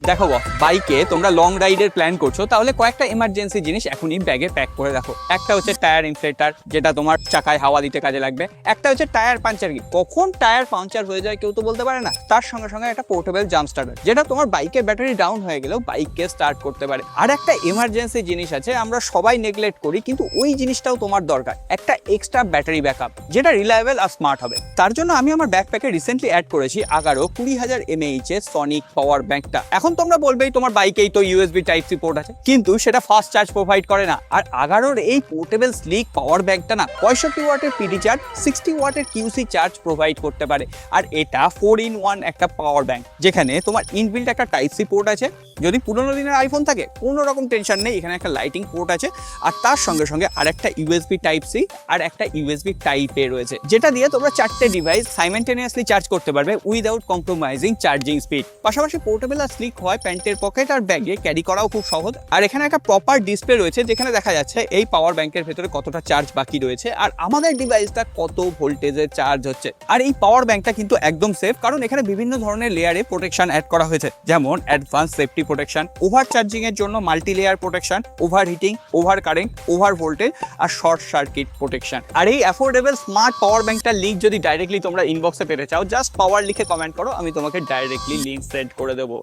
দেখো বাইকে তোমরা লং রাইডের প্ল্যান করছো, তাহলে কয়েকটা এমার্জেন্সি জিনিস এখনই ব্যাগে প্যাক করে রাখো। একটা হচ্ছে টায়ার ইনফ্লেটার, যেটা তোমার চাকায় হাওয়া দিতে কাজে লাগবে। একটা হচ্ছে টায়ার পাঞ্চার কিট, কখন টায়ার পাঞ্চার হয়ে যায় কেউ তো বলতে পারে না। তার সঙ্গে সঙ্গে একটা পোর্টেবল জাম্প স্টার্টার, যেটা তোমার বাইকের ব্যাটারি ডাউন হয়ে গেলেও বাইককে স্টার্ট করতে পারে। আর একটা এমার্জেন্সি জিনিস আছে, আমরা সবাই নেগলেক্ট করি, কিন্তু ওই জিনিসটাও তোমার দরকার, একটা এক্সট্রা ব্যাটারি ব্যাকআপ, যেটা রিলায়েবল আর স্মার্ট হবে। তার জন্য আমি আমার ব্যাকপ্যাকে রিসেন্টলি অ্যাড করেছি আগারো 20,000 mAh এর সনিক পাওয়ার ব্যাংকটা। এখন তোমরা বলবেই তোমার বাইকেই তো ইউএসবি টাইপ সি পোর্ট আছে, কিন্তু সেটা ফাস্ট চার্জ প্রোভাইড করে না। আর আগারোর এই পোর্টেবল স্লিক পাওয়ার ব্যাংকটা না 65 ওয়াটের পিডি চার্জ, 60 ওয়াটের কিউসি চার্জ প্রোভাইড করতে পারে। আর এটা 4-in-1 একটা পাওয়ার ব্যাংক, যেখানে তোমার ইনবিল্ট একটা টাইপ সি পোর্ট আছে। যদি পুরোনো দিনের আইফোন থাকে কোনো রকম টেনশন নেই, এখানে একটা লাইটিং পোর্ট আছে। আর তার সঙ্গে সঙ্গে আরেকটা ইউএসবি টাইপ সি আর একটা ইউএসবি টাইপ এ রয়েছে, যেটা দিয়ে তোমরা 4টে ডিভাইস সাইমেন্টেনিয়াসলি চার্জ করতে পারবে উইদাউট কম্প্রোমাইজিং চার্জিং স্পিড। পাশাপাশি পোর্টেবল আর স্লিক হয়, প্যান্টের পকেট আর ব্যাগে ক্যারি করাও খুব সহজ। আর এখানে একটা প্রপার ডিসপ্লে রয়েছে, যেখানে দেখা যাচ্ছে এই পাওয়ার ব্যাংকের ভেতরে কতটা চার্জ বাকি রয়েছে আর আমাদের ডিভাইসটা কত ভোল্টেজে চার্জ হচ্ছে। আর এই পাওয়ার ব্যাংকটা কিন্তু একদম সেফ, কারণ এখানে বিভিন্ন ধরনের লেয়ারে প্রোটেকশন অ্যাড করা হয়েছে, যেমন advance safety protection, over charging এর জন্য multi layer protection, over heating, over current, over voltage আর শর্ট সার্কিট প্রোটেকশন। আর এই অ্যাফোর্ডেবল স্মার্ট পাওয়ার ব্যাংকটার লিঙ্ক যদি ডাইরেক্টলি তোমরা ইনবক্সে পেতে চাও, জাস্ট পাওয়ার লিখে কমেন্ট করো, আমি তোমাকে ডাইরেক্টলি লিঙ্ক সেন্ড করে দেবো।